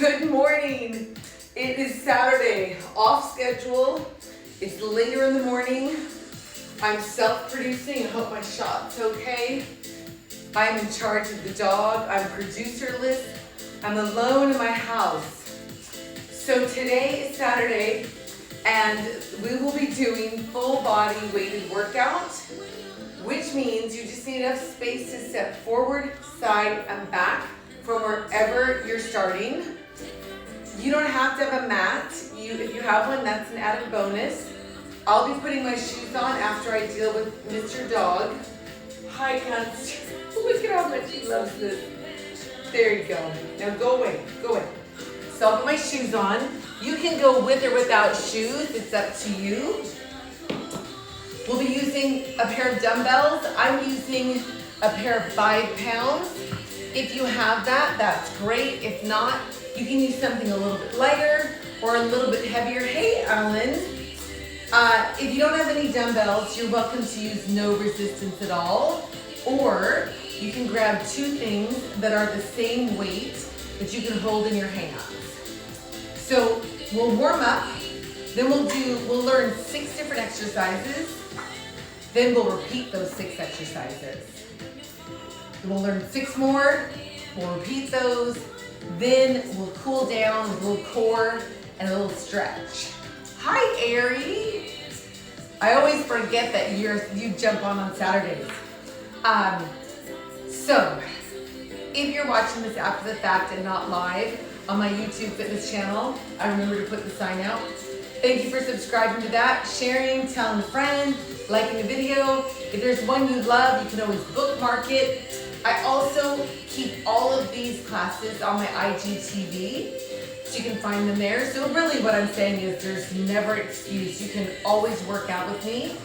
Good morning. It is Saturday, off schedule. It's later in the morning. I'm self-producing. I hope my shot's okay. I'm in charge of the dog. I'm producerless. I'm alone in my house. So today is Saturday, and we will be doing full body weighted workout, which means you just need enough space to step forward, side, and back from wherever you're starting. You don't have to have a mat. If you have one, that's an added bonus. I'll be putting my shoes on after I deal with Mr. Dog. Hi, Cats. Look at how much he loves this. There you go. Now go away, go away. So I'll put my shoes on. You can go with or without shoes. It's up to you. We'll be using a pair of dumbbells. I'm using a pair of 5 pounds. If you have that, that's great. If not, you can use something a little bit lighter or a little bit heavier. Hey, Alan. If you don't have any dumbbells, you're welcome to use no resistance at all. Or you can grab 2 things that are the same weight that you can hold in your hands. So we'll warm up, then we'll learn 6 different exercises, then we'll repeat those 6 exercises. Then we'll learn 6 more, we'll repeat those, then we'll cool down with a little core and a little stretch. Hi, Ari. I always forget that you jump on Saturdays. So, if you're watching this after the fact and not live on my YouTube fitness channel, I remember to put the sign out. Thank you for subscribing to that, sharing, telling a friend, liking the video. If there's one you love, you can always bookmark it. I also keep all of these classes on my IGTV, so you can find them there. So really what I'm saying is there's never an excuse. You can always work out with me.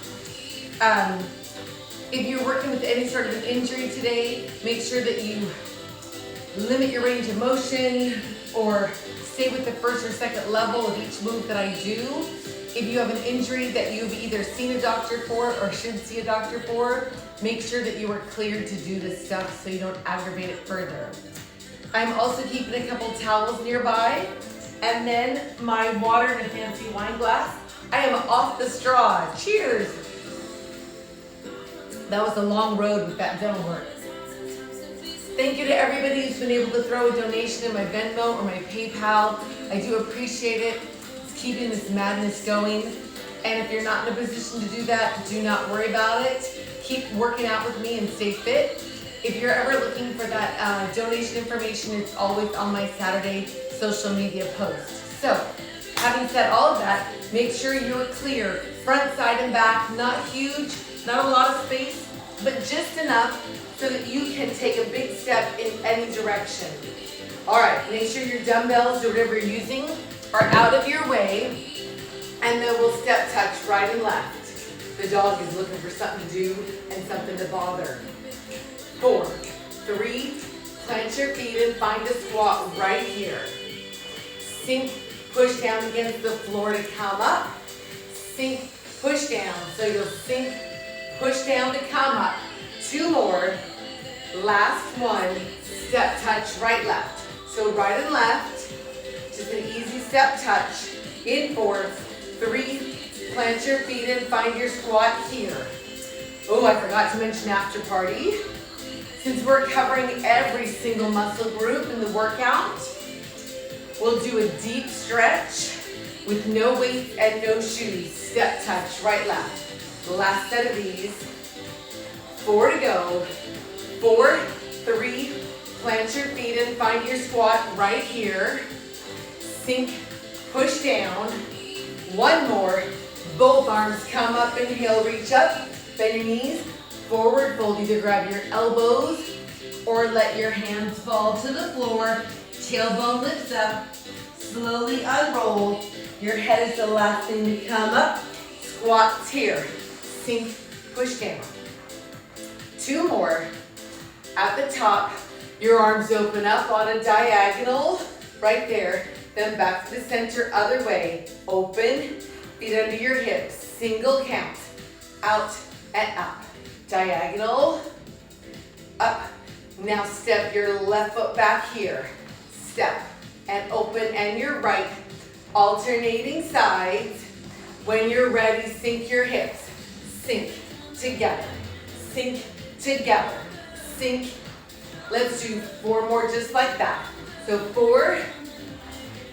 If you're working with any sort of an injury today, make sure that you limit your range of motion or stay with the first or second level of each move that I do. If you have an injury that you've either seen a doctor for or should see a doctor for, make sure that you are cleared to do this stuff so you don't aggravate it further. I'm also keeping a couple towels nearby, and then my water in a fancy wine glass. I am off the straw. Cheers! That was a long road with that dental work. Thank you to everybody who's been able to throw a donation in my Venmo or my PayPal. I do appreciate it. It's keeping this madness going. And if you're not in a position to do that, do not worry about it. Keep working out with me and stay fit. If you're ever looking for that donation information, it's always on my Saturday social media post. So, having said all of that, make sure you're clear, front, side, and back. Not huge, not a lot of space, but just enough so that you can take a big step in any direction. All right, make sure your dumbbells or whatever you're using are out of your way, and then we'll step touch right and left. The dog is looking for something to do and something to bother. 4, 3, plant your feet and find a squat right here. Sink, push down against the floor to come up. Sink, push down. So you'll sink, push down to come up. 2 more. Last one, step touch right, left. So right and left, just an easy step touch. In 4, 3, plant your feet and find your squat here. Oh, I forgot to mention after party. Since we're covering every single muscle group in the workout, we'll do a deep stretch with no weights and no shoes. Step touch, right, left. The last set of these. 4 to go. 4, 3, plant your feet and find your squat right here. Sink, push down. 1 more. Both arms come up, inhale, reach up. Bend your knees, forward fold. Either grab your elbows or let your hands fall to the floor. Tailbone lifts up. Slowly unroll. Your head is the last thing to come up. Squats here. Sink, push down. 2 more. At the top, your arms open up on a diagonal. Right there. Then back to the center, other way. Open, feet under your hips. Single count. Out and up. Diagonal. Up. Now step your left foot back here. Step. and open, and your right, alternating sides. When you're ready, sink your hips. Sink together, sink together, sink. Let's do 4 more just like that. So 4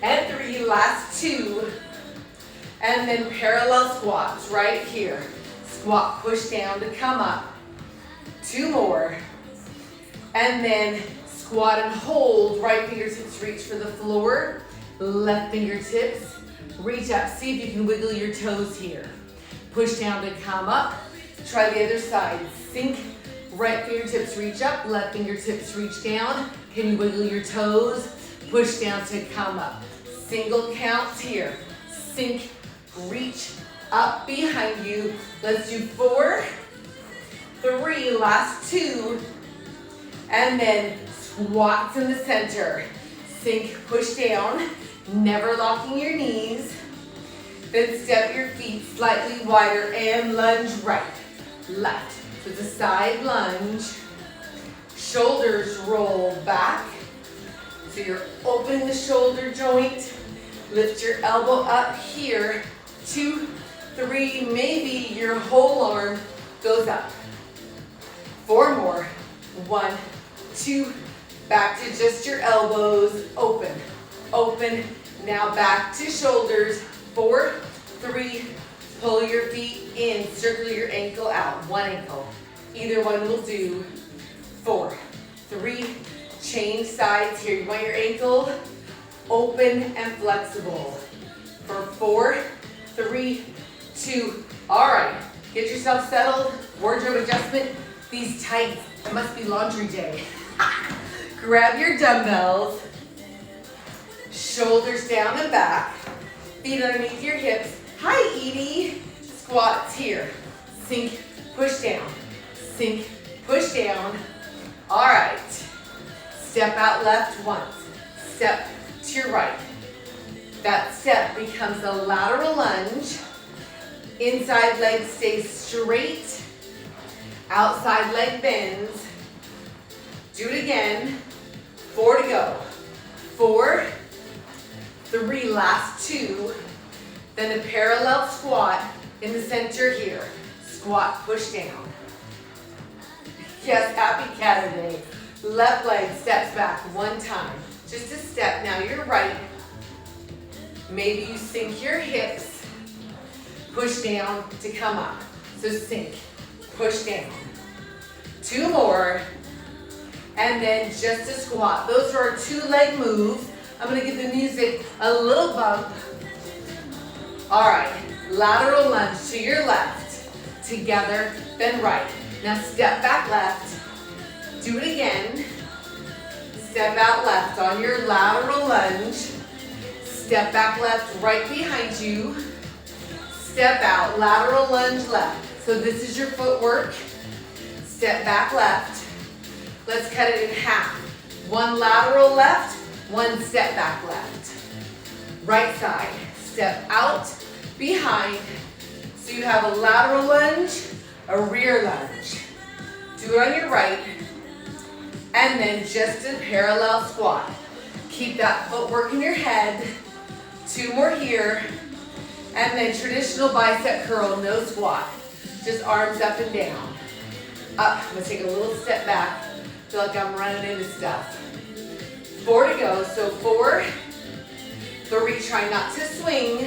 and 3, last 2. And then parallel squats right here. Squat, push down to come up. 2 more. And then squat and hold, right fingertips reach for the floor. Left fingertips reach up. See if you can wiggle your toes here. Push down to come up. Try the other side. Sink, right fingertips reach up, left fingertips reach down. Can you wiggle your toes? Push down to come up. Single counts here. Sink, reach up behind you. Let's do 4, 3, last 2. And then squats in the center. Sink, push down, never locking your knees. Then step your feet slightly wider and lunge right, left. So it's a side lunge. Shoulders roll back. So you're opening the shoulder joint. Lift your elbow up here. 2, 3, maybe your whole arm goes up. 4 more. 1, 2, back to just your elbows. Open, open. Now back to shoulders. 4, 3, pull your feet in, circle your ankle out, 1 ankle. Either one will do. 4, 3, change sides here. You want your ankle open and flexible. For 4, 3, 2, all right. Get yourself settled, wardrobe adjustment. These tights, it must be laundry day. Grab your dumbbells, shoulders down and back, feet underneath your hips. Hi, Edie. Squats here. Sink, push down. Sink, push down. All right. Step out left once. Step to your right. That step becomes a lateral lunge. Inside leg stays straight. Outside leg bends. Do it again. 4 to go. 4, 3, last 2. Then a parallel squat in the center here. Squat, push down. Yes, happy cat day. Left leg steps back 1 time. Just a step. Now you're right. Maybe you sink your hips. Push down to come up. So sink, push down. 2 more. And then just a squat. Those are our 2 leg moves. I'm gonna give the music a little bump. All right, lateral lunge to your left. Together, then right. Now step back left. Do it again. Step out left on your lateral lunge. Step back left, right behind you. Step out, lateral lunge left. So this is your footwork. Step back left. Let's cut it in half. 1 lateral left, 1 step back left. Right side, step out, behind. So you have a lateral lunge, a rear lunge. Do it on your right. And then just a parallel squat. Keep that footwork in your head. 2 more here. And then traditional bicep curl, no squat. Just arms up and down. Up, I'm gonna take a little step back. Feel like I'm running into stuff. 4 to go, so 4, 3, try not to swing.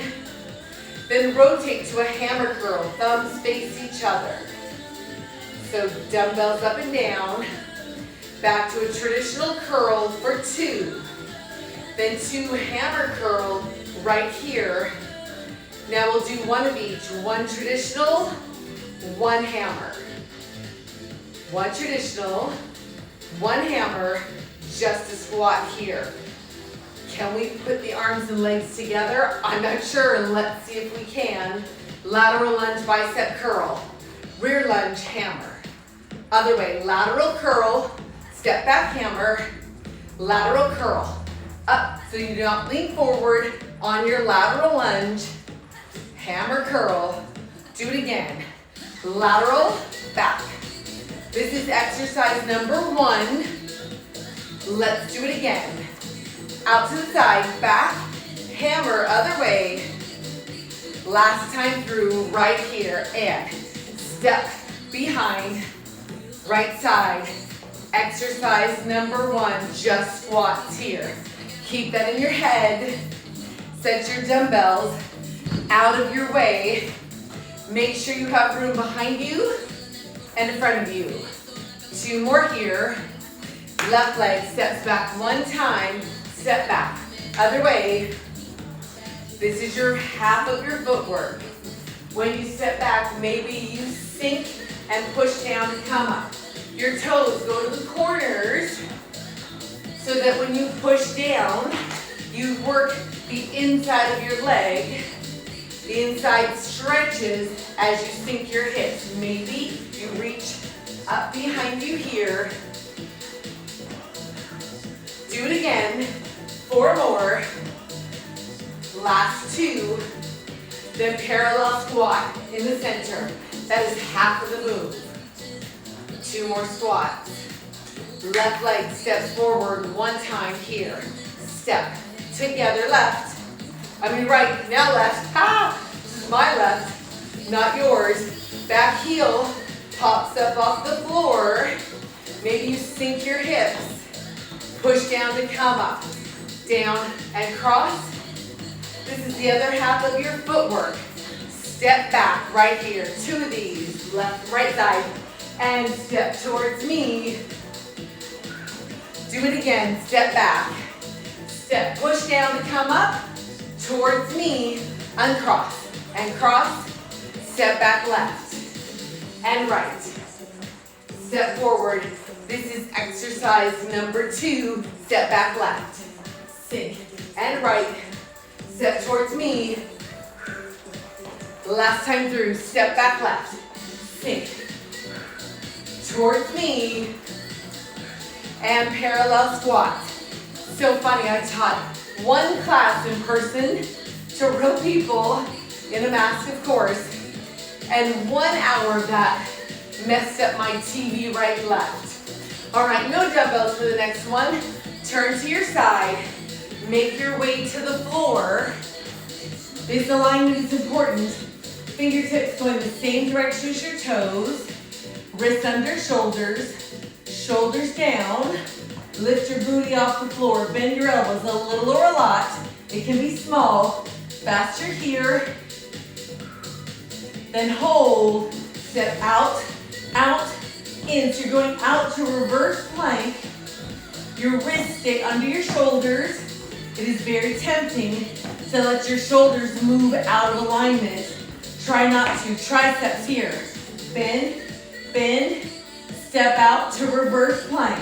Then rotate to a hammer curl, thumbs face each other. So dumbbells up and down. Back to a traditional curl for 2. Then 2 hammer curl right here. Now we'll do 1 of each. 1 traditional, 1 hammer. 1 traditional, 1 hammer, just a squat here. Can we put the arms and legs together? I'm not sure. Let's see if we can. Lateral lunge, bicep curl. Rear lunge, hammer. Other way, lateral curl, step back hammer, lateral curl. Up, so you don't lean forward on your lateral lunge. Hammer curl. Do it again. Lateral, back. This is exercise number 1. Let's do it again. Out to the side, back, hammer, other way. Last time through, right here, and step behind, right side. Exercise number 1, just squats here. Keep that in your head. Set your dumbbells out of your way. Make sure you have room behind you and in front of you. 2 more here. Left leg steps back 1 time, step back. Other way. This is your half of your footwork. When you step back, maybe you sink and push down to come up. Your toes go to the corners so that when you push down, you work the inside of your leg. The inside stretches as you sink your hips. Maybe you reach up behind you here. Do it again. 4 more. Last 2. Then parallel squat in the center. That is half of the move. 2 more squats. Left leg steps forward 1 time here. Step together, left. Right, now left. This is my left, not yours. Back heel pops up off the floor. Maybe you sink your hips. Push down to come up. Down and cross. This is the other half of your footwork. Step back right here. 2 of these, left, right side. And step towards me. Do it again, step back. Step, push down to come up. Towards me, uncross. And cross, step back left. And right. Step forward. This is exercise number 2. Step back left. Sink. And right. Step towards me. Last time through, step back left. Sink. Towards me. And parallel squat. So funny, I taught 1 class in person to real people in a mask, of course. And 1 hour of that messed up my TV right and left. All right, no dumbbells for the next one. Turn to your side. Make your way to the floor. This alignment is important. Fingertips going the same direction as your toes. Wrists under shoulders. Shoulders down. Lift your booty off the floor. Bend your elbows a little or a lot. It can be small. Faster here. Then hold. Step out, out, in. So you're going out to reverse plank. Your wrists stay under your shoulders. It is very tempting to let your shoulders move out of alignment. Try not to. Triceps here. Bend, bend, step out to reverse plank.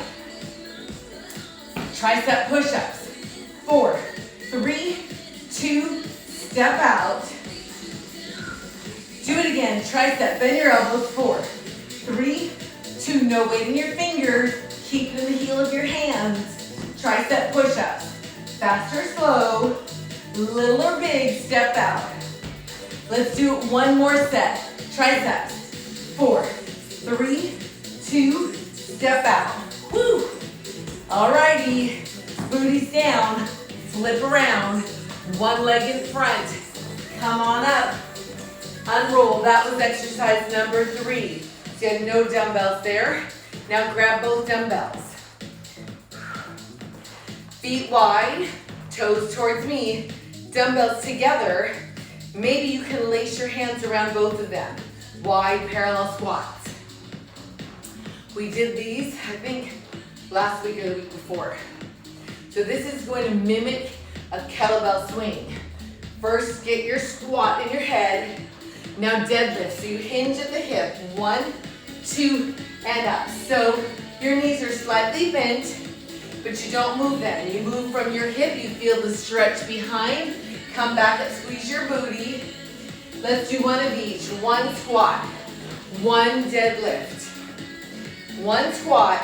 Tricep push-ups. 4, 3, 2, step out. Do it again. Tricep, bend your elbows. 4, 3, 2, no weight in your fingers. Keep it in the heel of your hands. Tricep push-ups. Fast or slow, little or big, step out. Let's do it 1 more set. Triceps. 4, 3, 2, step out. Woo! Alrighty, booties down, flip around, 1 leg in front. Come on up, unroll. That was exercise number 3. So you had no dumbbells there. Now grab both dumbbells. Feet wide, toes towards me, dumbbells together. Maybe you can lace your hands around both of them. Wide parallel squats. We did these, I think, last week or the week before. So this is going to mimic a kettlebell swing. First, get your squat in your head. Now deadlift. So you hinge at the hip. 1, 2, and up. So your knees are slightly bent, but you don't move them. You move from your hip. You feel the stretch behind. Come back and squeeze your booty. Let's do 1 of each. 1 squat, 1 deadlift. 1 squat.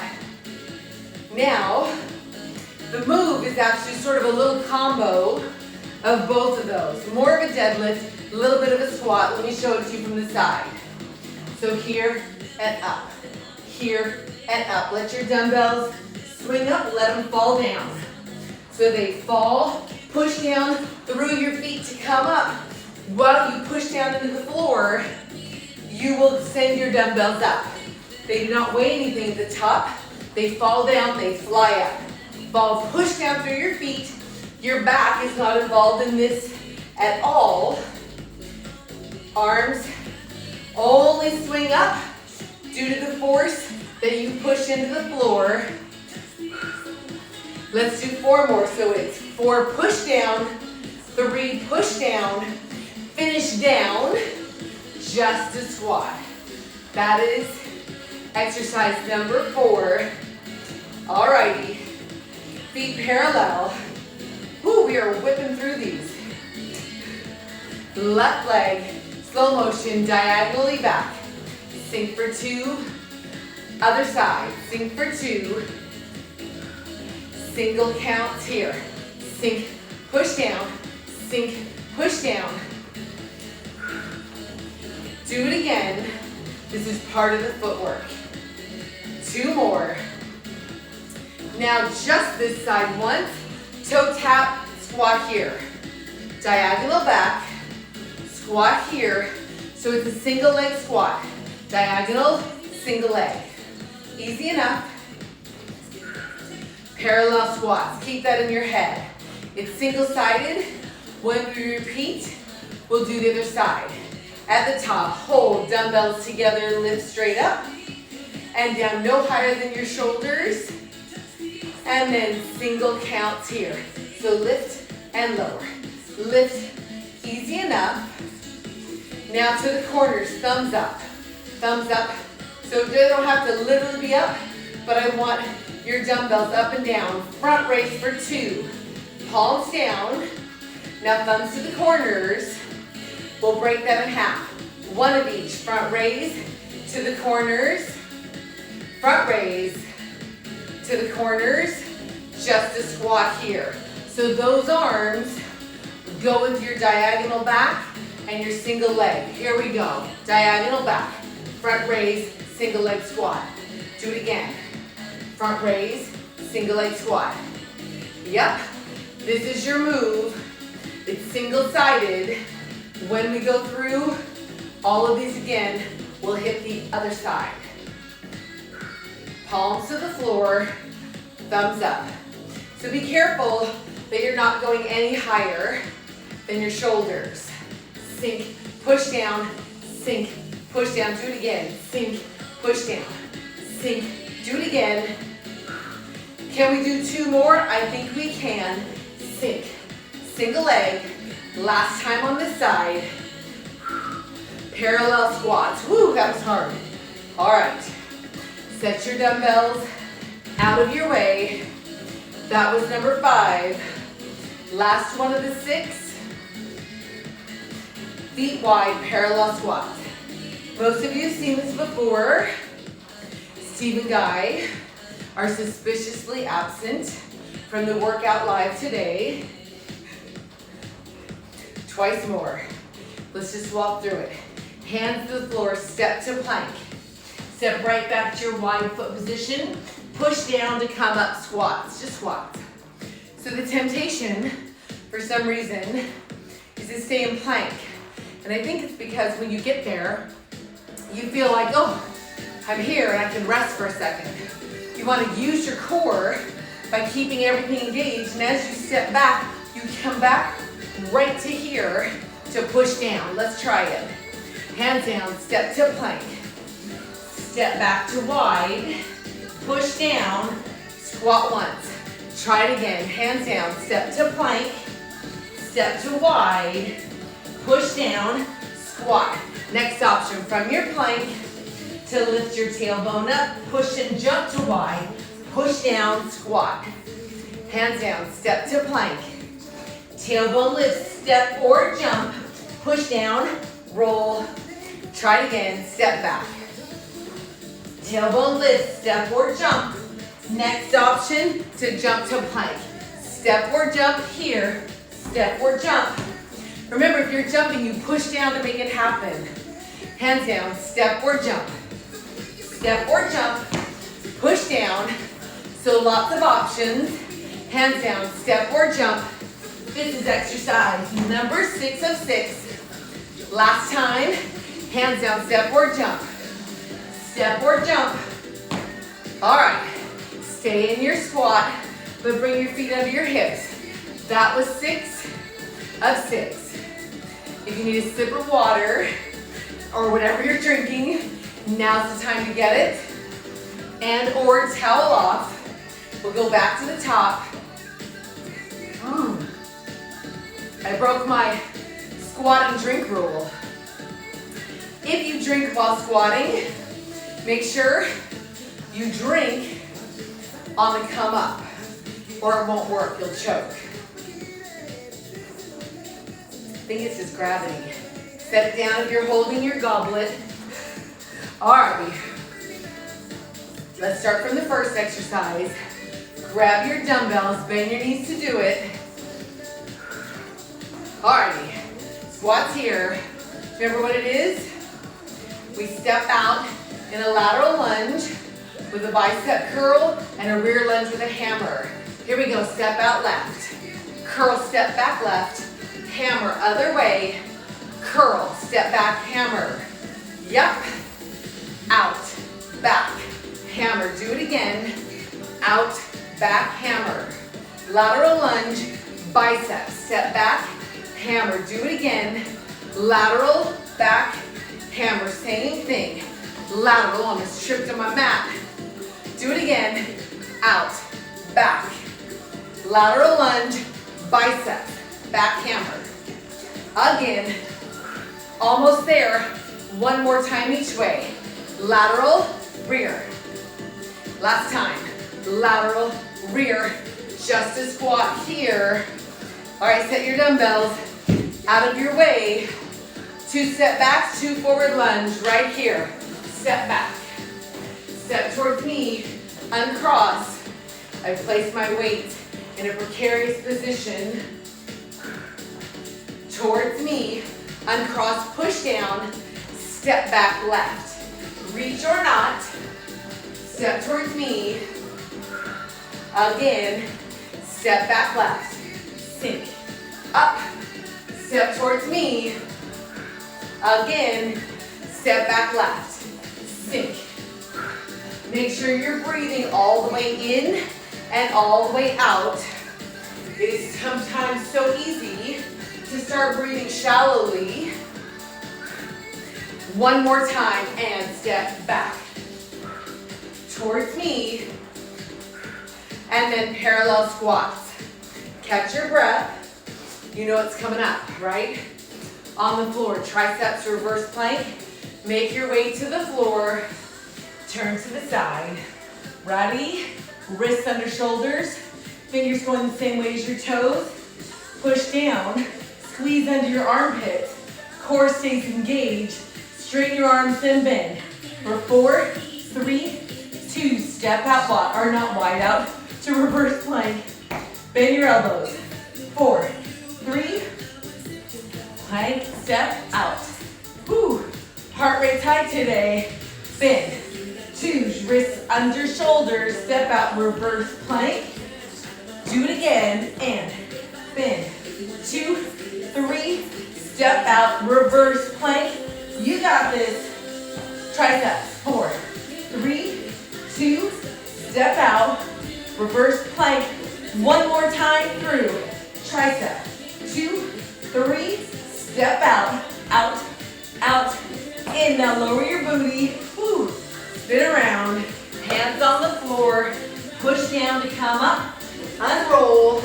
Now, the move is actually sort of a little combo of both of those. More of a deadlift, a little bit of a squat. Let me show it to you from the side. So here and up, here and up. Let your dumbbells swing up, let them fall down. So they fall, push down through your feet to come up. While you push down into the floor, you will send your dumbbells up. They do not weigh anything at the top. They fall down, they fly up. Fall, push down through your feet. Your back is not involved in this at all. Arms only swing up due to the force that you push into the floor. Let's do 4 more. So it's 4 push down, 3 push down, finish down, just a squat. That is exercise number 4. Alrighty, feet parallel. Woo, we are whipping through these. Left leg, slow motion, diagonally back. Sink for 2. Other side, sink for 2. Single counts here. Sink, push down, sink, push down. Do it again. This is part of the footwork. 2 more. Now just this side once. Toe tap, squat here. Diagonal back, squat here. So it's a single leg squat. Diagonal, single leg. Easy enough. Parallel squats, keep that in your head. It's single-sided. When we repeat, we'll do the other side. At the top, hold dumbbells together, lift straight up and down, no higher than your shoulders. And then single counts here. So lift and lower. Lift, easy enough. Now to the corners, thumbs up. Thumbs up. So they don't have to literally be up, but I want your dumbbells up and down. Front raise for 2. Palms down. Now thumbs to the corners. We'll break that in half. 1 of each. Front raise to the corners. Front raise to the corners. Just a squat here. So those arms go with your diagonal back and your single leg. Here we go. Diagonal back. Front raise, single leg squat. Do it again. Front raise, single leg squat. Yep, this is your move. It's single-sided. When we go through all of these again, we'll hit the other side. Palms to the floor, thumbs up. So be careful that you're not going any higher than your shoulders. Sink, push down, sink, push down. Do it again. Sink, push down, sink. Do it again. Can we do 2 more? I think we can. Sink, single leg. Last time on this side. Parallel squats. Woo, that was hard. All right. Set your dumbbells out of your way. That was number 5. Last one of the 6. Feet wide, parallel squat. Most of you have seen this before. Steve and Guy are suspiciously absent from the workout live today. Twice more. Let's just walk through it. Hands to the floor, step to plank. Step right back to your wide foot position. Push down to come up, squats, just squats. So the temptation, for some reason, is to stay in plank. And I think it's because when you get there, you feel like, oh, I'm here and I can rest for a second. You want to use your core by keeping everything engaged, and as you step back, you come back right to here to push down. Let's try it. Hands down, step to plank. Step back to wide, push down, squat once. Try it again. Hands down, step to plank, step to wide, push down, squat. Next option, from your plank to lift your tailbone up, push and jump to wide, push down, squat. Hands down, step to plank. Tailbone lift, step or jump, push down, roll. Try it again, step back. Tailbone lift, step or jump. Next option, to jump to plank. Step or jump here, step or jump. Remember, if you're jumping, you push down to make it happen. Hands down, step or jump. Step or jump, push down. So lots of options. Hands down, step or jump. This is exercise number 6 of 6. Last time, hands down, step or jump. Step or jump. All right, stay in your squat, but bring your feet under your hips. That was 6 of 6. If you need a sip of water or whatever you're drinking, now's the time to get it. And or towel off. We'll go back to the top. I broke my squat and drink rule. If you drink while squatting, make sure you drink on the come up, or it won't work, you'll choke. I think it's just gravity. Set it down if you're holding your goblet. All right, let's start from the first exercise. Grab your dumbbells, bend your knees to do it. Alrighty, squats here. Remember what it is? We step out in a lateral lunge with a bicep curl and a rear lunge with a hammer. Here we go, step out left. Curl, step back left. Hammer, other way. Curl, step back, hammer. Yup. Out, back, hammer. Do it again. Out, back, hammer. Lateral lunge, bicep. Step back, hammer. Do it again. Lateral, back, hammer. Same thing. Lateral, almost tripped on my mat. Do it again. Out, back. Lateral lunge, bicep, back hammer. Again, almost there. One more time each way. Lateral, rear. Last time. Lateral, rear. Just a squat here. All right, set your dumbbells out of your way. 2 step backs, 2 forward lunge right here. Step back. Step towards me, uncross. I place my weight in a precarious position. Towards me, uncross, push down, step back left. Reach or not, step towards me. Again, step back left. Sink. Up, step towards me. Again, step back left. Sink. Make sure you're breathing all the way in and all the way out. It is sometimes so easy to start breathing shallowly. One more time and step back. Towards me. And then parallel squats. Catch your breath. You know it's coming up, right? On the floor, triceps reverse plank. Make your way to the floor. Turn to the side. Ready? Wrists under shoulders. Fingers going the same way as your toes. Push down. Squeeze under your armpits. Core stays engaged. Straighten your arms, then bend. For 4, 3, 2. Step out, or not wide out, to reverse plank. Bend your elbows. 4, 3, plank, step out. Woo. Heart rate's high today. Bend. 2, wrists under shoulders, step out, reverse plank. Do it again, and bend. 2, 3, step out, reverse plank. You got this. Triceps. 4, 3, 2, step out, reverse plank. One more time through. Tricep. 2, 3, step out, out, out, in. Now lower your booty. Woo. Spin around. Hands on the floor. Push down to come up. Unroll.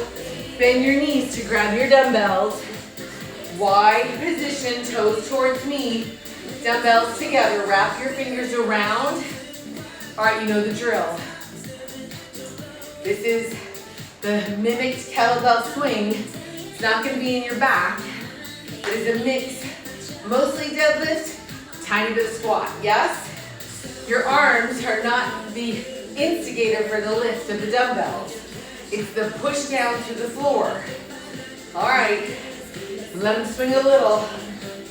Bend your knees to grab your dumbbells. Wide position, toes towards me. Dumbbells together. Wrap your fingers around. All right, you know the drill. This is the mimicked kettlebell swing. It's not going to be in your back. It is a mix. Mostly deadlift, tiny bit of squat. Yes? Your arms are not the instigator for the lift of the dumbbells. It's the push down to the floor. All right, let them swing a little.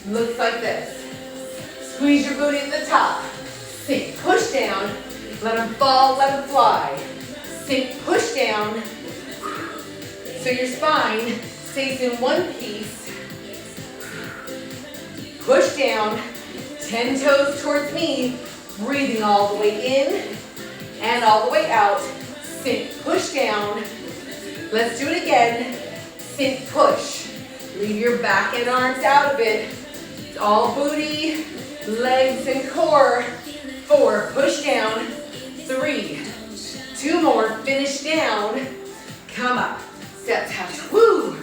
Looks like this. Squeeze your booty at the top. Sink, push down. Let them fall, let them fly. Sink, push down. So your spine stays in one piece. Push down, 10 toes towards me, breathing all the way in and all the way out. Sink, push down. Let's do it again. Sink, push. Leave your back and arms out of it. It's all booty, legs, and core. 4, push down. 3, 2 more, finish down. Come up, step touch, woo!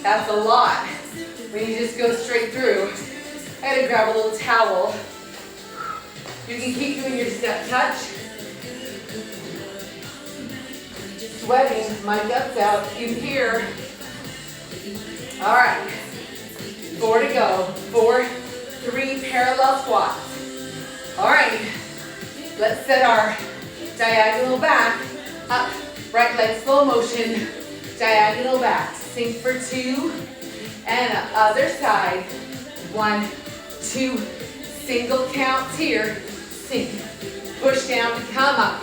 That's a lot when you just go straight through. I had to grab a little towel. You can keep doing your step touch. Sweating my guts out in here. All right, 4 to go. 4, 3 parallel squats. All right, let's set our diagonal back up. Right leg slow motion, diagonal back. Sink for 2, and the other side. 1, 2, single counts here. Sink, push down, come up.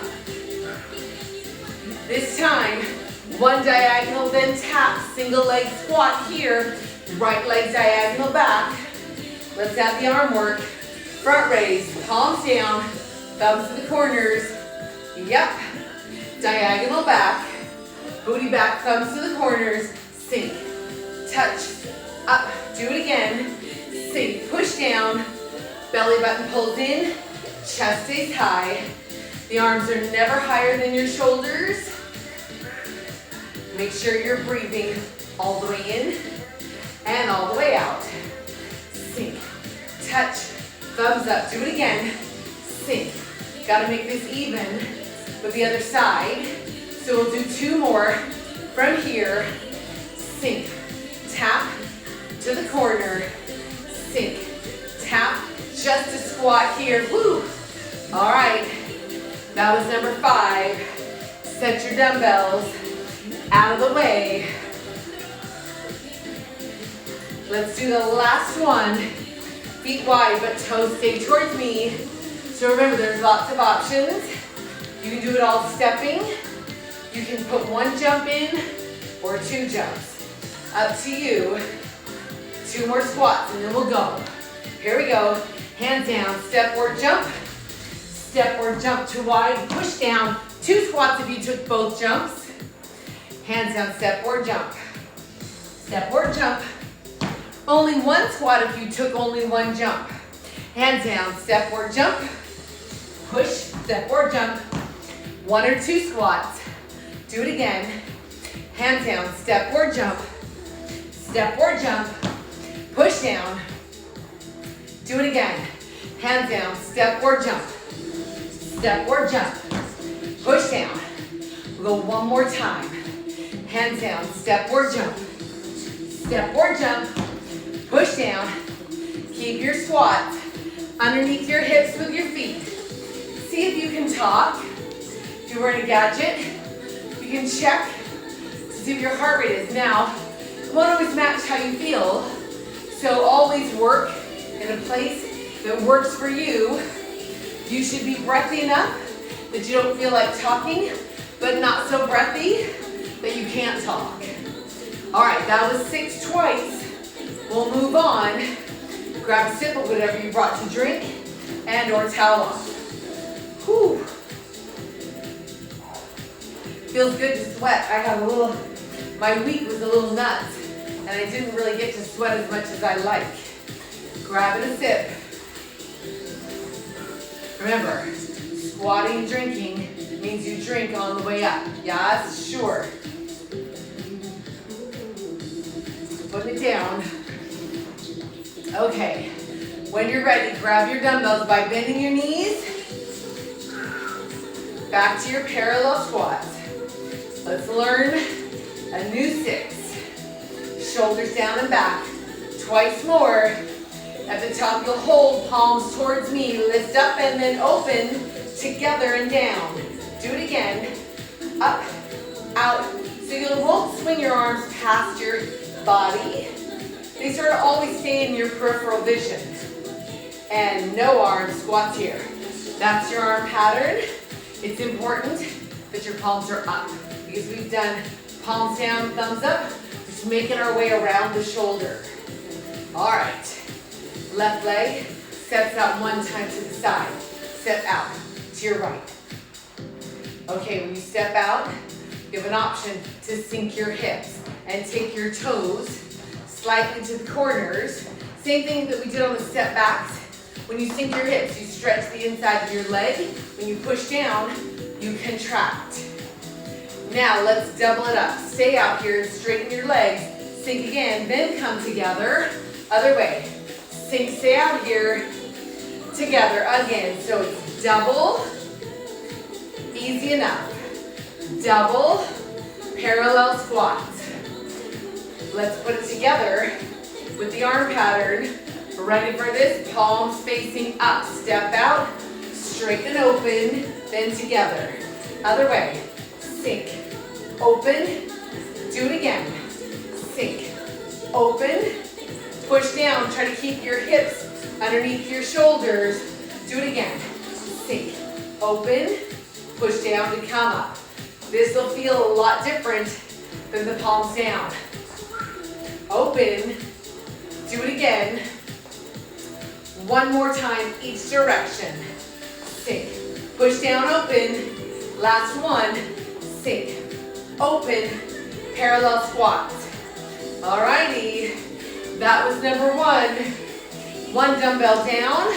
This time, 1 diagonal, then tap, single leg squat here. Right leg diagonal back. Let's add the arm work. Front raise, palms down, thumbs to the corners. Yep. Diagonal back, booty back, thumbs to the corners. Sink, touch, up. Do it again. Sink, push down. Belly button pulls in, chest stays high. The arms are never higher than your shoulders. Make sure you're breathing all the way in and all the way out. Sink, touch, thumbs up. Do it again. Sink. Gotta make this even with the other side. So we'll do 2 more from here. Sink, tap to the corner. Sink, tap, just a squat here. Woo! All right, that was number 5. Set your dumbbells out of the way. Let's do the last one. Feet wide, but toes stay towards me. So remember, there's lots of options. You can do it all stepping. You can put 1 jump in or 2 jumps. Up to you. 2 more squats and then we'll go. Here we go. Hands down, step or jump. Step or jump to wide, push down. 2 squats if you took both jumps. Hands down, step or jump. Step or jump. Only 1 squat if you took only 1 jump. Hands down, step or jump. Push, step or jump. 1 or 2 squats. Do it again. Hands down, step or jump. Step or jump. Push down. Do it again. Hands down, step or jump. Step or jump. Push down. We'll go 1 more time. Hands down, step or jump. Step or jump. Push down. Keep your squats underneath your hips with your feet. See if you can talk. If you're wearing a gadget, you can check to see what your heart rate is. Now, it won't always match how you feel, so always work in a place that works for you. You should be breathy enough that you don't feel like talking, but not so breathy that you can't talk. All right, that was 6 twice. We'll move on. Grab a sip of whatever you brought to drink and or towel off. Whew. Feels good to sweat. I got a little, my week was a little nuts and I didn't really get to sweat as much as I like. Grabbing a sip. Remember, squatting and drinking means you drink on the way up. Yes, sure. Putting it down. Okay, when you're ready, grab your dumbbells by bending your knees. Back to your parallel squats. Let's learn a new 6. Shoulders down and back. Twice more. At the top, you'll hold palms towards me. Lift up and then open together and down. Do it again. Up, out. So you won't swing your arms past your body. They sort of always stay in your peripheral vision. And no arm squats here. That's your arm pattern. It's important that your palms are up because we've done Palms down, thumbs up. Just making our way around the shoulder. All right. Left leg steps out one time to the side. Step out to your right. Okay, when you step out, you have an option to sink your hips and take your toes slightly to the corners. Same thing that we did on the step backs. When you sink your hips, you stretch the inside of your leg. When you push down, you contract. Now let's double it up. Stay out here and straighten your legs. Sink again, then come together. Other way. Sink, stay out here. Together again. So it's double. Easy enough. Double. Parallel squats. Let's put it together with the arm pattern. Ready for this? Palms facing up. Step out. Straighten and open. Then together. Other way. Sink. Open. Do it again. Sink. Open. Push down. Try to keep your hips underneath your shoulders. Do it again. Sink. Open. Push down to come up. This will feel a lot different than the palms down. Open. Do it again. One more time each direction. Sink. Push down, open. Last one. Sink. Open. Parallel squats. Alrighty. That was number one. One dumbbell down.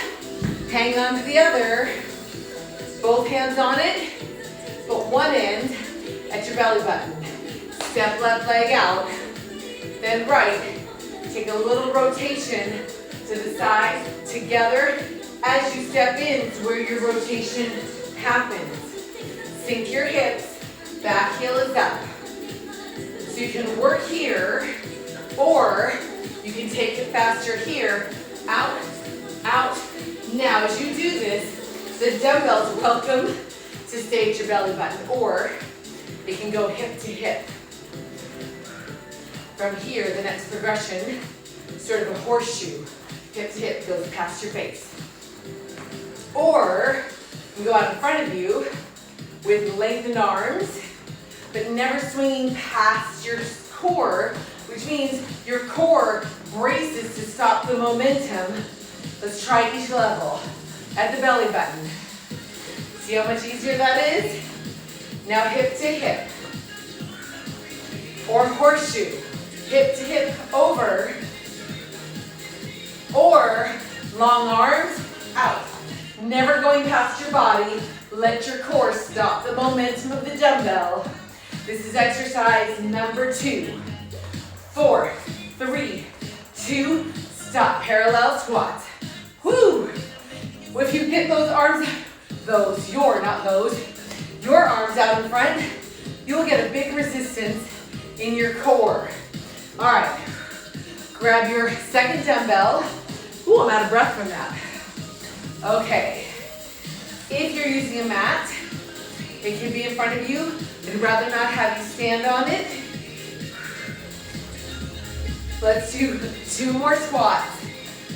Hang on to the other. Both hands on it. Put one end at your belly button. Step left leg out. Then right. Take a little rotation to the side. Together. As you step in is where your rotation happens. Sink your hips. Back heel is up. So you can work here, or you can take it faster here. Out, out. Now as you do this, the dumbbells welcome to stay at your belly button, or it can go hip to hip. From here, the next progression, sort of a horseshoe. Hip to hip goes past your base. Or you can go out in front of you with lengthened arms, but never swinging past your core, which means your core braces to stop the momentum. Let's try each level. At the belly button. See how much easier that is? Now hip to hip. Or horseshoe. Hip to hip over. Or long arms out. Never going past your body. Let your core stop the momentum of the dumbbell. This is exercise number 2. 4, 3, 2, stop. Parallel squats. Woo! If you get those arms, your arms out in front, you'll get a big resistance in your core. All right, grab your second dumbbell. Ooh, I'm out of breath from that. Okay, if you're using a mat, it can be in front of you. I'd rather not have you stand on it. Let's do 2 more squats.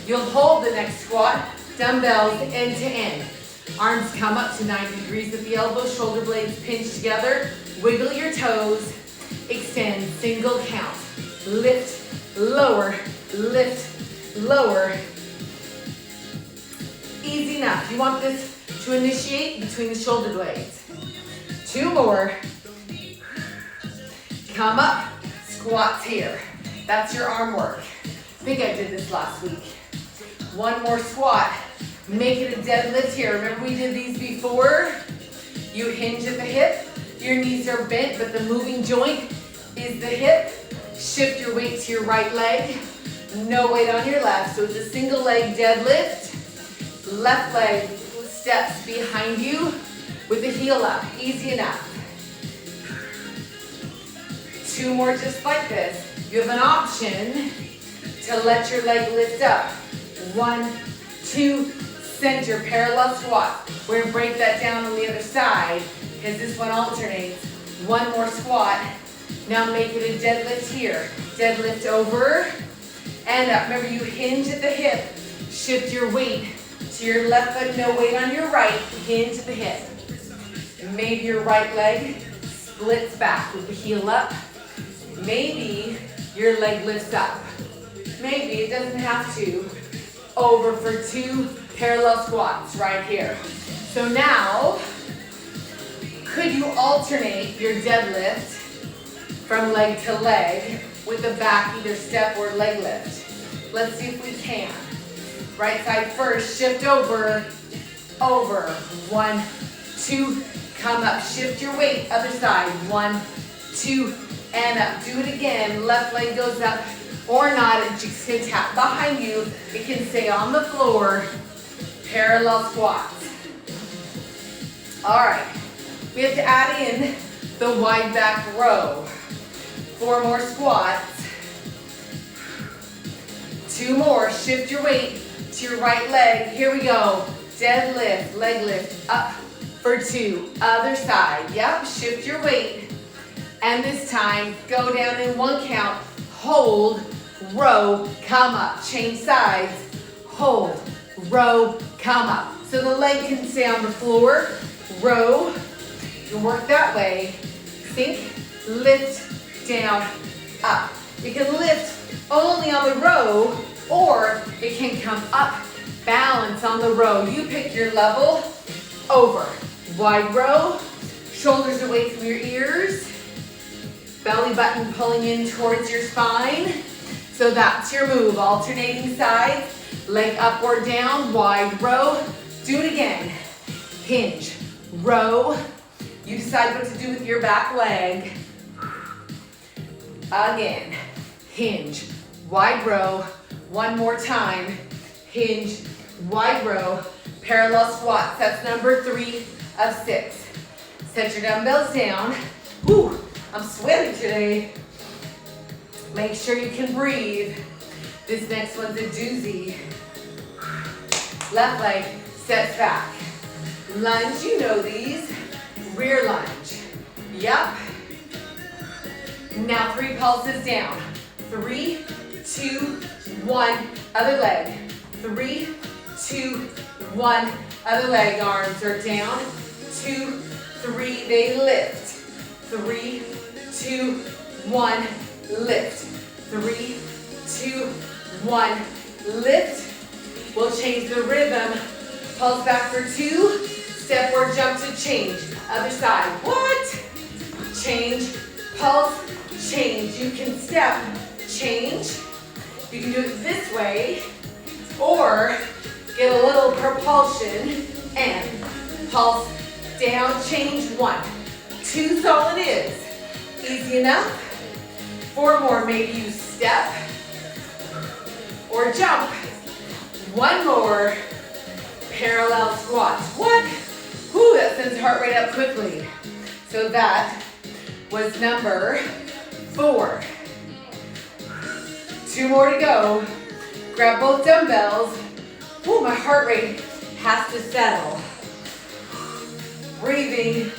You'll hold the next squat, dumbbells end to end. Arms come up to 90 degrees at the elbows, shoulder blades pinch together. Wiggle your toes, extend, single count. Lift, lower, lift, lower. Easy enough. You want this to initiate between the shoulder blades. 2 more. Come up, squats here. That's your arm work. I think I did this last week. 1 more squat. Make it a deadlift here. Remember we did these before? You hinge at the hip. Your knees are bent, but the moving joint is the hip. Shift your weight to your right leg. No weight on your left. So it's a single leg deadlift. Left leg steps behind you with the heel up. Easy enough. 2 more just like this. You have an option to let your leg lift up. 1, 2, center, parallel squat. We're gonna break that down on the other side because this one alternates. 1 more squat. Now make it a deadlift here. Deadlift over and up. Remember you hinge at the hip. Shift your weight to your left foot, no weight on your right. Hinge at the hip. And maybe your right leg splits back with the heel up. Maybe your leg lifts up. Maybe it doesn't have to. Over for 2 parallel squats right here. So now, could you alternate your deadlift from leg to leg with the back either step or leg lift? Let's see if we can. Right side first, shift over, over. 1, 2, come up. Shift your weight, other side. 1, 2, and up. Do it again. Left leg goes up or not. It just can tap behind you. It can stay on the floor. Parallel squats. All right. We have to add in the wide back row. 4 more squats. 2 more. Shift your weight to your right leg. Here we go. Deadlift, leg lift, up for 2. Other side. Yep. Shift your weight. And this time, go down in 1 count. Hold, row, come up. Change sides. Hold, row, come up. So the leg can stay on the floor. Row. You can work that way. Sink, lift, down, up. You can lift only on the row, or it can come up, balance on the row. You pick your level. Over. Wide row. Shoulders away from your ears. Belly button pulling in towards your spine. So that's your move. Alternating sides. Leg up or down. Wide row. Do it again. Hinge. Row. You decide what to do with your back leg. Again. Hinge. Wide row. 1 more time. Hinge. Wide row. Parallel squats. That's number 3 of 6. Set your dumbbells down. Whew, I'm sweating today. Make sure you can breathe. This next one's a doozy. Left leg steps back. Lunge, you know these. Rear lunge. Yup. Now 3 pulses down. 3, 2, 1. Other leg. 3, 2, 1. Other leg. Arms are down. 2, 3. They lift. 3, 2, 1. Lift. 3, 2, 1. Lift. We'll change the rhythm. Pulse back for 2. Step or jump to change. Other side. What? Change. Pulse. Change. You can step. Change. You can do it this way. Or get a little propulsion and pulse down. Change. 1. 2 solid is. Easy enough. 4 more. Maybe you step or jump. 1 more. Parallel squats. What? Whew, that sends heart rate up quickly. So that was number 4. 2 more to go. Grab both dumbbells. Whew, my heart rate has to settle. Breathing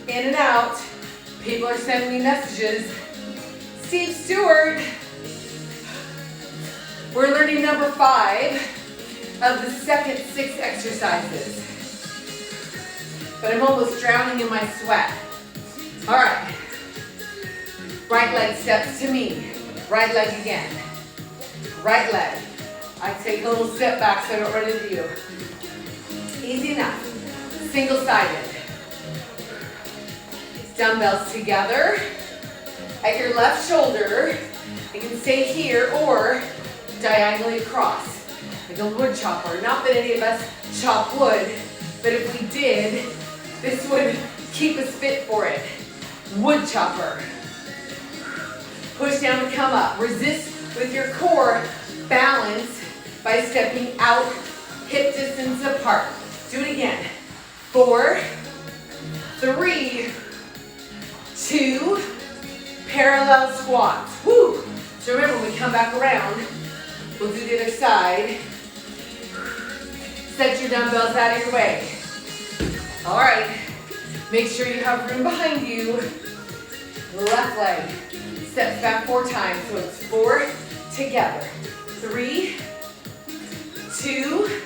in and out. People are sending me messages. Steve Stewart. We're learning number 5 of the second 6 exercises. But I'm almost drowning in my sweat. All right. Right leg steps to me. Right leg again. Right leg. I take a little step back so I don't run into you. Easy enough. Single-sided. Dumbbells together. At your left shoulder. You can stay here or diagonally across. Like a wood chopper. Not that any of us chop wood, but if we did, this would keep us fit for it. Wood chopper. Push down to come up. Resist with your core. Balance by stepping out, hip distance apart. Do it again. 4, 3, 2, parallel squats. Woo! So remember, when we come back around, we'll do the other side. Set your dumbbells out of your way. All right. Make sure you have room behind you. Left leg. Steps back 4 times. So it's 4 together. 3, 2,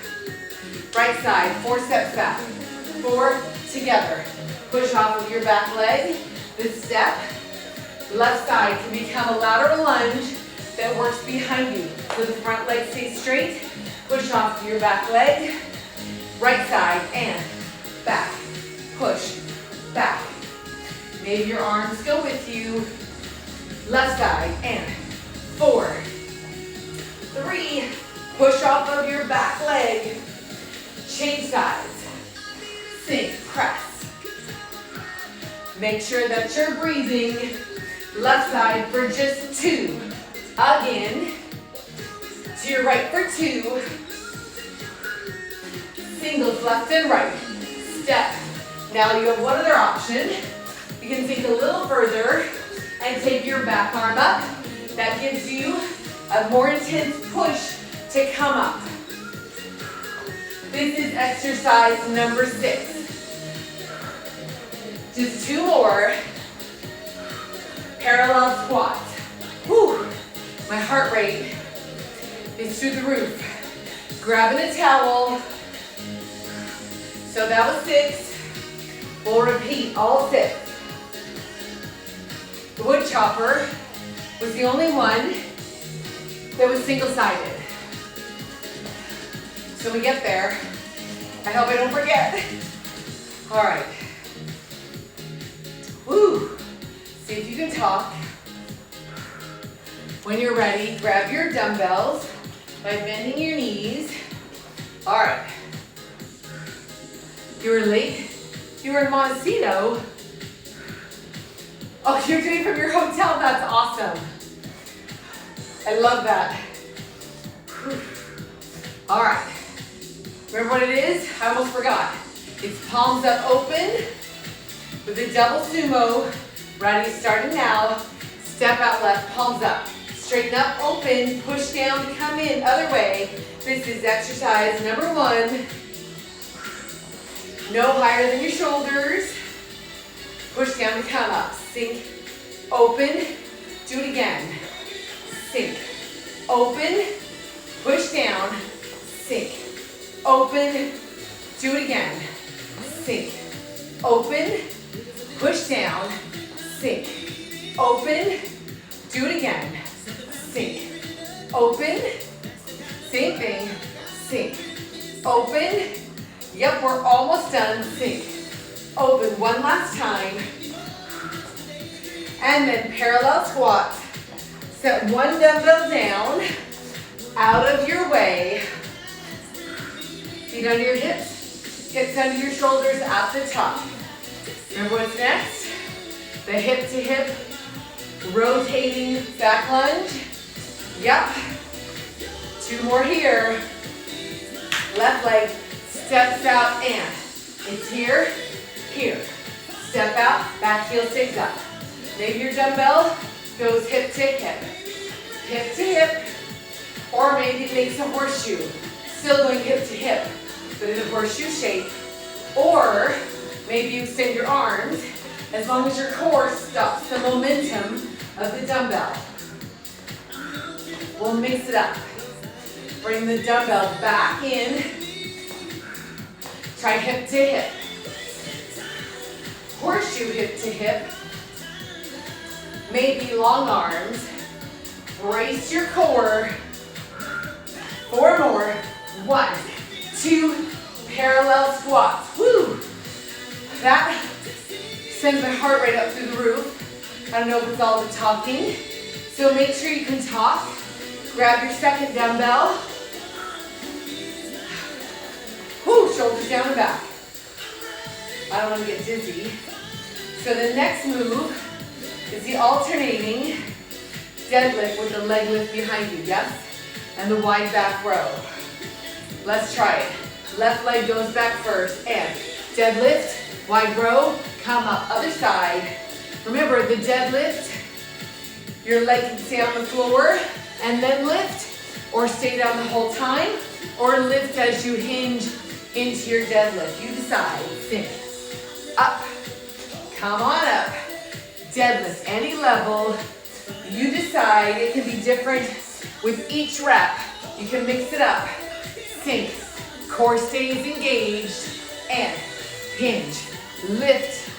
right side. 4 steps back. 4 together. Push off of your back leg. This step. Left side can become a lateral lunge that works behind you. So the front leg stays straight, push off to your back leg. Right side and back, push, back. Maybe your arms go with you. Left side and 4, 3, push off of your back leg. Change sides, sink, press. Make sure that you're breathing. Left side for just 2. Again, to your right for 2. Singles left and right. Step. Now you have one other option. You can sink a little further and take your back arm up. That gives you a more intense push to come up. This is exercise number 6. Just 2 more. Parallel squat. Whew. My heart rate is through the roof. Grabbing a towel. So that was 6. We'll repeat all 6. The wood chopper was the only one that was single-sided. So we get there. I hope I don't forget. All right. Woo. See if you can talk. When you're ready, grab your dumbbells by bending your knees. All right. You were late. You were in Montecito. Oh, you're doing it from your hotel. That's awesome. I love that. Whew. All right. Remember what it is? I almost forgot. It's palms up open with a double sumo. Ready, starting now. Step out left, palms up. Straighten up, open, push down, come in, other way. This is exercise number 1. No higher than your shoulders. Push down to come up. Sink, open, do it again. Sink, open, push down, sink, open, do it again. Sink, open, push down, sink, open, do it again. Sink, open, same thing, sink, open. Yep, we're almost done. Sink, open one last time. And then parallel squat. Set one dumbbell down, out of your way. Feet under your hips, hips under your shoulders at the top. Remember what's next? The hip to hip, rotating back lunge. Yep. 2 more here. Left leg steps out and it's here, here. Step out, back heel stays up. Maybe your dumbbell goes hip to hip, or maybe it makes a horseshoe. Still going hip to hip, but in a horseshoe shape. Or maybe you extend your arms as long as your core stops the momentum of the dumbbell. We'll mix it up. Bring the dumbbell back in. Try hip to hip. Horseshoe hip to hip. Maybe long arms. Brace your core. 4 more. 1, 2, parallel squats. Woo! That sends my heart rate up through the roof. I don't know if it's all the talking. So make sure you can talk. Grab your second dumbbell. Woo, shoulders down and back. I don't want to get dizzy. So the next move is the alternating deadlift with the leg lift behind you, yes? And the wide back row. Let's try it. Left leg goes back first and deadlift, wide row, come up, other side. Remember the deadlift, your leg can stay on the floor and then lift, or stay down the whole time, or lift as you hinge into your deadlift. You decide. Sink. Up. Come on up. Deadlift, any level. You decide. It can be different with each rep. You can mix it up. Sink. Core stays engaged. And hinge. Lift.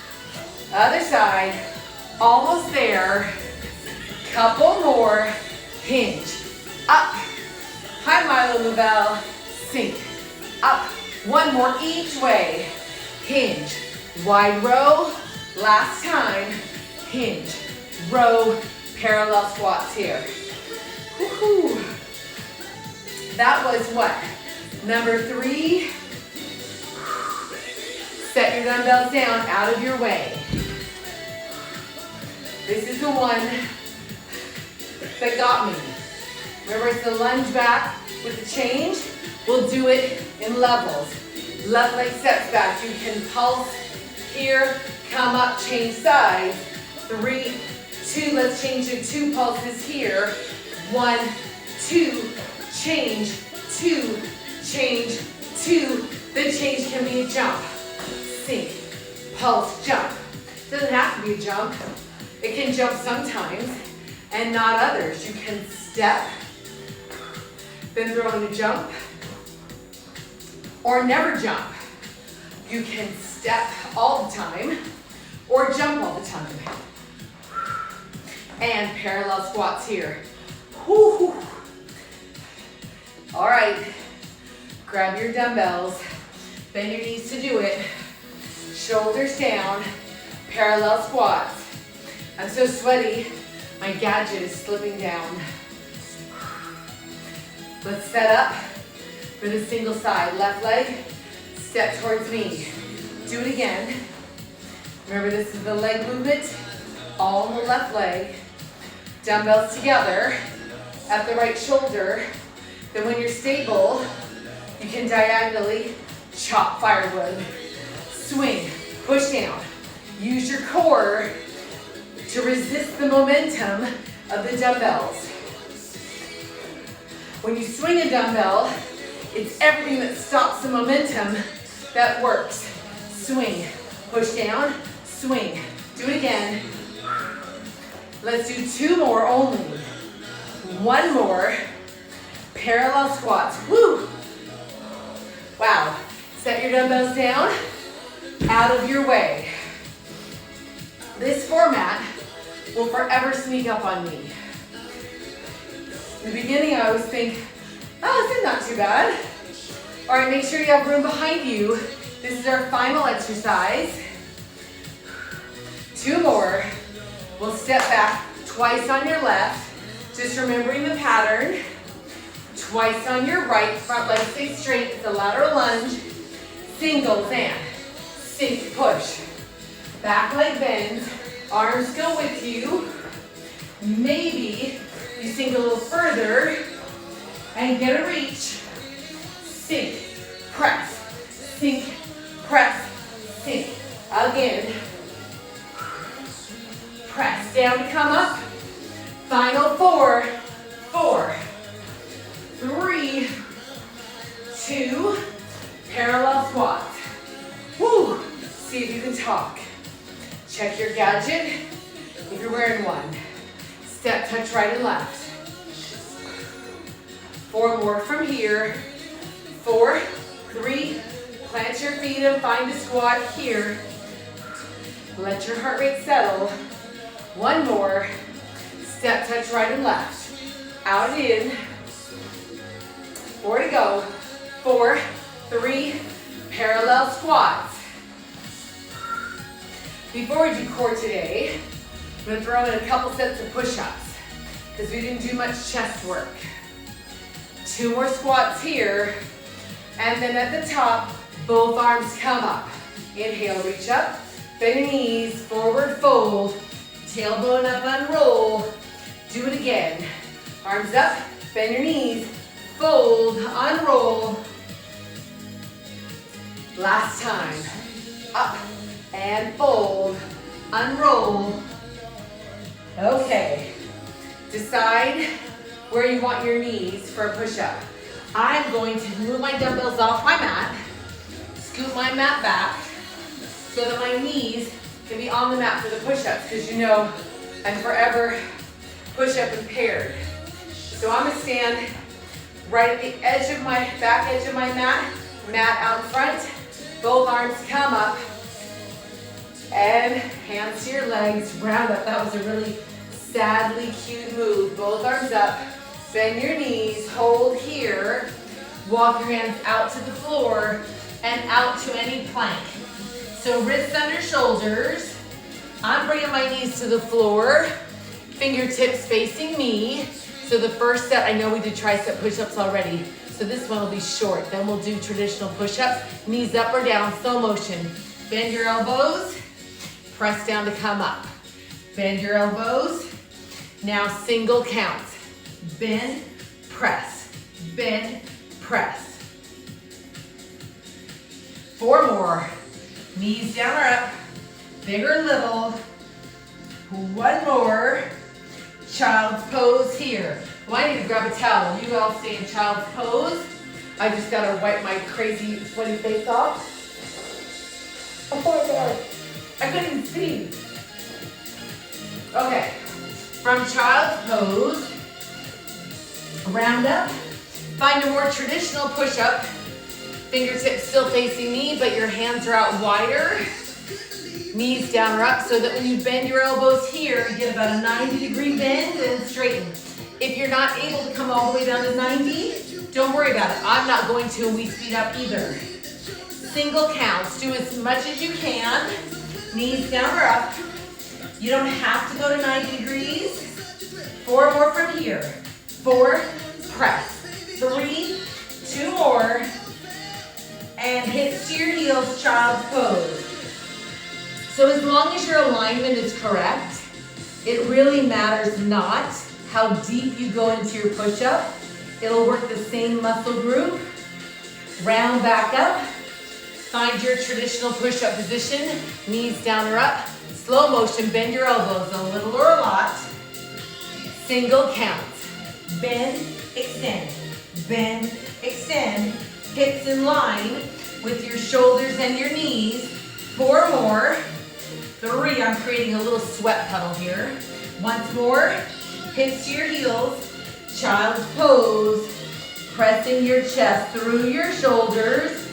Other side. Almost there. Couple more. Hinge. Up. Hi, Milo Lavelle. Sink. Up. One more each way. Hinge. Wide row. Last time. Hinge. Row. Parallel squats here. Woohoo. That was what? Number 3. Set your dumbbells down out of your way. This is the one that got me. Remember, it's the lunge back with the change. We'll do it in levels. Left leg steps back. You can pulse here, come up, change sides. 3, 2, let's change to 2 pulses here. 1, 2, change, 2, change, 2. The change can be a jump. Sink, pulse, jump. Doesn't have to be a jump. It can jump sometimes and not others. You can step, then throw in a jump, or never jump. You can step all the time or jump all the time. And parallel squats here. Woo-hoo. All right, grab your dumbbells, bend your knees to do it. Shoulders down, parallel squats. I'm so sweaty, my gadget is slipping down. Let's set up for the single side. Left leg, step towards me. Do it again. Remember, this is the leg movement, all on the left leg. Dumbbells together at the right shoulder. Then when you're stable, you can diagonally chop firewood. Swing, push down. Use your core to resist the momentum of the dumbbells. When you swing a dumbbell, it's everything that stops the momentum that works. Swing, push down, swing. Do it again. Let's do 2 more only. 1 more. Parallel squats. Woo! Wow. Set your dumbbells down, out of your way. This format will forever sneak up on me. In the beginning, I always think, oh, this is not too bad. All right, make sure you have room behind you. This is our final exercise. 2 more. We'll step back twice on your left, just remembering the pattern. Twice on your right, front leg stays straight. It's a lateral lunge. Singles and sink, push. Back leg bends, arms go with you. Maybe you sink a little further and get a reach. Sink, press, sink, press, sink. Again. Press down to come up. Final 4, 4, 3, 2, parallel squats. Woo! See if you can talk. Check your gadget if you're wearing one. Step, touch right and left. 4 more from here. 4, 3, plant your feet and find a squat here. Let your heart rate settle. 1 more. Step, touch right and left. Out and in. 4 to go. 4, 3, parallel squats. Before we do core today, I'm going to throw in a couple sets of push-ups because we didn't do much chest work. 2 more squats here, and then at the top, both arms come up. Inhale, reach up, bend your knees, forward fold, tailbone up, unroll. Do it again. Arms up, bend your knees, fold, unroll. Last time. Up and fold, unroll. Okay. Decide where you want your knees for a push-up. I'm going to move my dumbbells off my mat, scoot my mat back so that my knees can be on the mat for the push-ups, because you know I'm forever push-up impaired. So I'm gonna stand right at the edge of my, back edge of my mat, mat out in front, both arms come up, And hands to your legs, round up. That was a really sadly cute move. Both arms up, bend your knees, hold here. Walk your hands out to the floor and out to any plank. So wrists under shoulders. I'm bringing my knees to the floor, fingertips facing me. So the first set, I know we did tricep push-ups already. So this one will be short. Then we'll do traditional push-ups, knees up or down, slow motion. Bend your elbows, press down to come up. Bend your elbows. Now single count. Bend, press, bend, press. 4 more. Knees down or up, big or little. 1 more. Child's pose here. Well, I need to grab a towel. You all stay in child's pose. I just gotta wipe my crazy sweaty face off. Oh my God, I couldn't even see. Okay, from child's pose, round up. Find a more traditional push-up. Fingertips still facing me, but your hands are out wider. Knees down or up so that when you bend your elbows here, you get about a 90-degree bend and straighten. If you're not able to come all the way down to 90, don't worry about it. I'm not going to, and we speed up either. Single counts. Do as much as you can. Knees down or up. You don't have to go to 90 degrees. 4 more from here. 4, press. 3, 2 more. And hips to your heels, child's pose. So as long as your alignment is correct, it really matters not how deep you go into your push-up. It'll work the same muscle group. Round back up. Find your traditional push-up position. Knees down or up. Slow motion, bend your elbows a little or a lot. Single count. Bend, extend. Bend, extend. Hips in line with your shoulders and your knees. 4 more. 3, I'm creating a little sweat puddle here. Once more. Hips to your heels, child's pose, pressing your chest through your shoulders.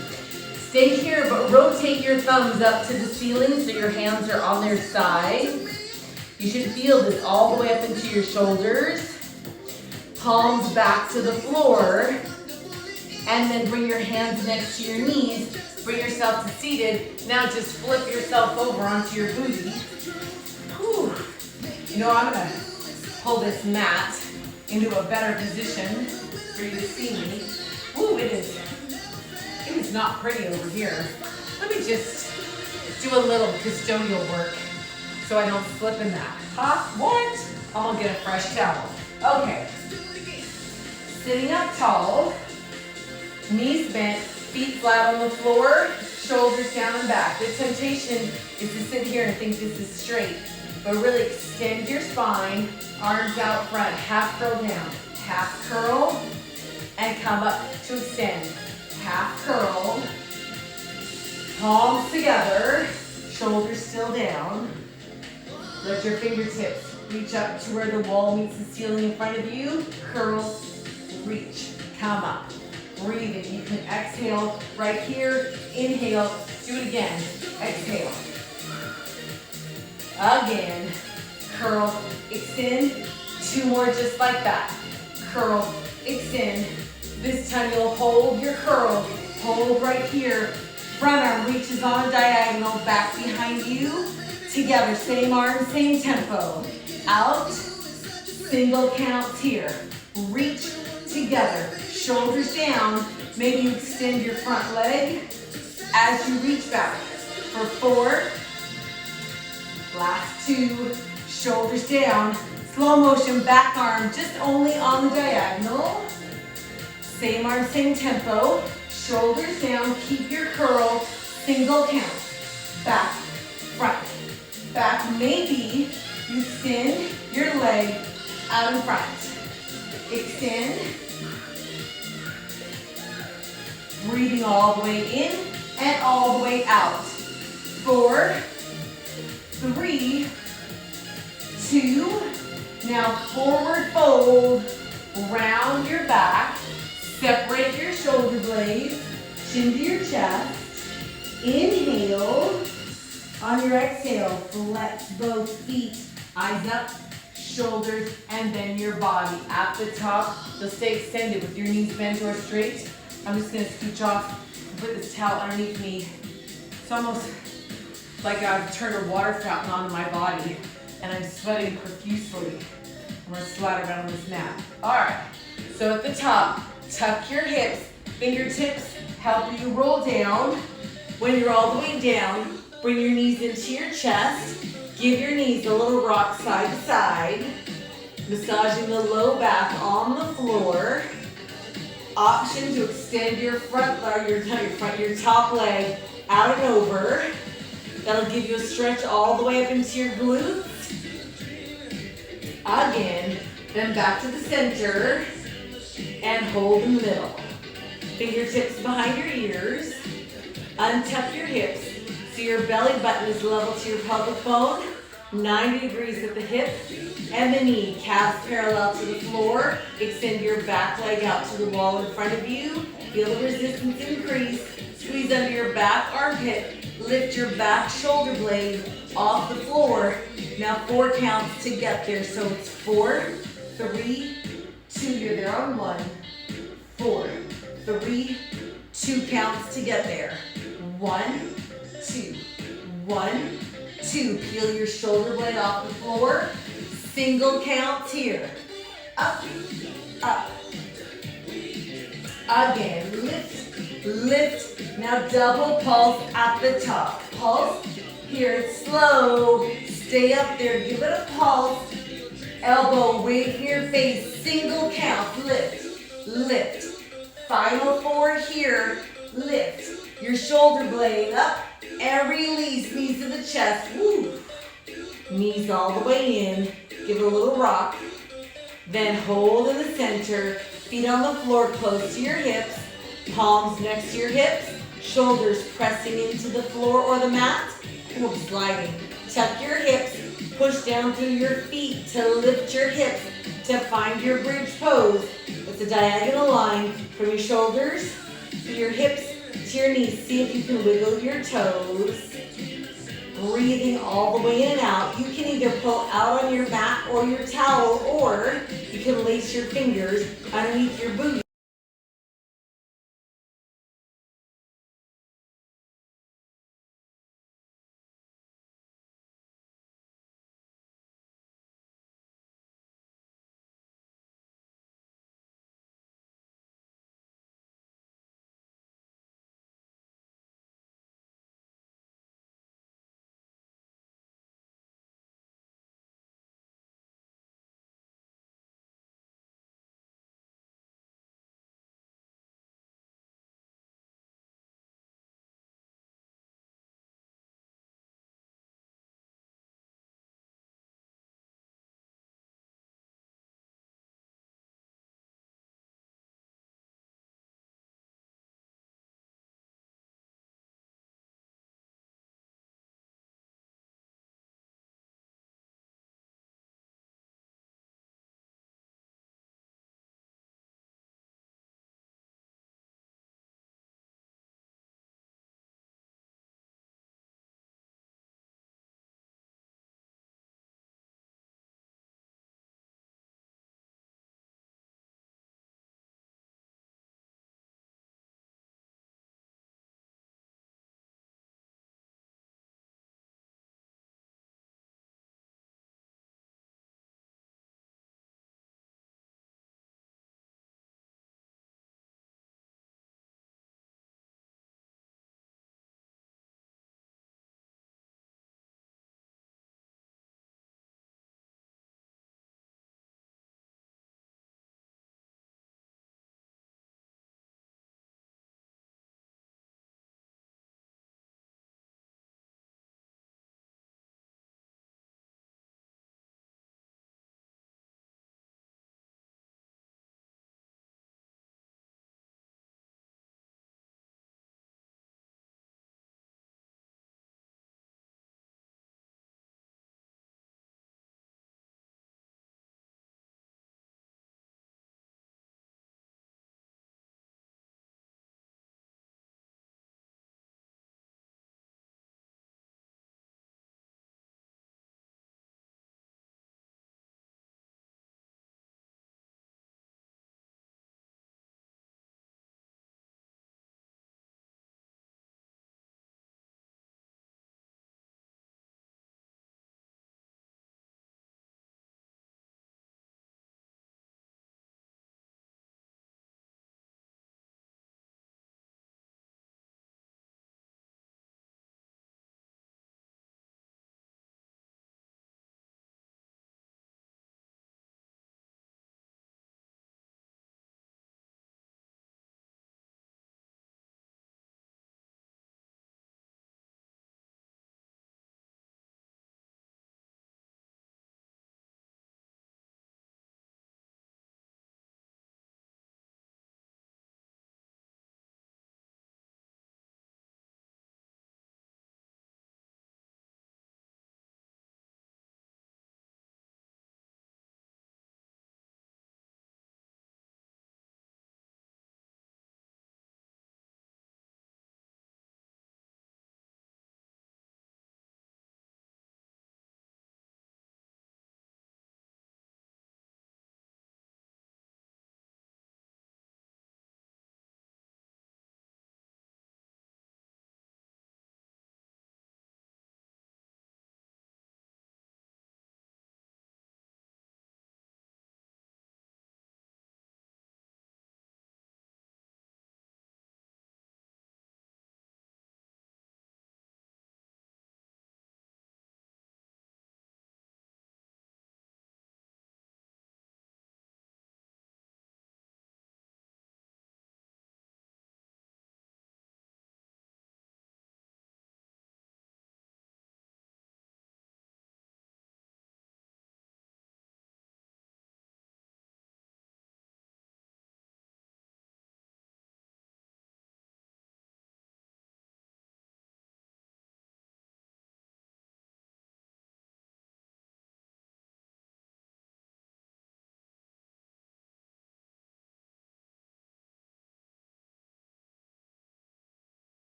Stay here, but rotate your thumbs up to the ceiling so your hands are on their side. You should feel this all the way up into your shoulders. Palms back to the floor. And then bring your hands next to your knees. Bring yourself to seated. Now just flip yourself over onto your booty. Whew. You know, I'm gonna pull this mat into a better position for you to see me. Ooh, it is not pretty over here. Let me just do a little custodial work so I don't slip in that. Huh? What? I'll get a fresh towel. Okay. Sitting up tall, knees bent, feet flat on the floor, shoulders down and back. The temptation is to sit here and think this is straight, but really extend your spine, arms out front, half curl down, half curl, and come up to extend. Half curl, palms together, shoulders still down. Let your fingertips reach up to where the wall meets the ceiling in front of you. Curl, reach, come up. Breathe it. You can exhale right here. Inhale. Do it again. Exhale. Again. Curl, extend. 2 more just like that. Curl, extend. This time you'll hold your curl. Hold right here. Front arm reaches on a diagonal back behind you. Together, same arm, same tempo. Out, single counts here. Reach together, shoulders down. Maybe you extend your front leg as you reach back. For 4, last 2, shoulders down. Slow motion, back arm, just only on the diagonal. Same arm, same tempo. Shoulders down, keep your curl, single count. Back, front, back. Maybe you extend your leg out in front. Extend. Breathing all the way in and all the way out. 4, 3, 2. Now forward fold. Round your back. Separate your shoulder blades. Chin to your chest. Inhale. On your exhale, flex both feet, eyes up, shoulders, and then your body. At the top, so stay extended with your knees bent or straight. I'm just gonna scooch off and put this towel underneath me. It's almost like I've turned a water fountain onto my body and I'm sweating profusely. I'm gonna slide around on this mat. All right, so at the top, tuck your hips, fingertips help you roll down. When you're all the way down, bring your knees into your chest. Give your knees a little rock side to side. Massaging the low back on the floor. Option to extend your front leg, your top leg out and over. That'll give you a stretch all the way up into your glutes. Again, then back to the center and hold in the middle. Fingertips behind your ears. Untuck your hips so your belly button is level to your pelvic bone. 90 degrees at the hip and the knee. Calves parallel to the floor. Extend your back leg out to the wall in front of you. Feel the resistance increase. Squeeze under your back armpit. Lift your back shoulder blade off the floor. Now 4 counts to get there. So it's 4, 3, 2. You're there on 1, 4, 3, 2 counts to get there. 1, 2, 1, 2. Peel your shoulder blade off the floor. Single counts here. Up, up. Again, lift, lift. Now double pulse at the top. Pulse. Here it's slow. Stay up there. Give it a pulse. Elbow away from your face. Single count. Lift, lift. Final 4 here. Lift. Your shoulder blade up and release. Knees to the chest. Woo. Knees all the way in. Give it a little rock. Then hold in the center. Feet on the floor close to your hips. Palms next to your hips. Shoulders pressing into the floor or the mat. Or sliding. Tuck your hips. Push down through your feet to lift your hips to find your bridge pose. It's a diagonal line from your shoulders to your hips to your knees. See if you can wiggle your toes. Breathing all the way in and out. You can either pull out on your mat or your towel, or you can lace your fingers underneath your booty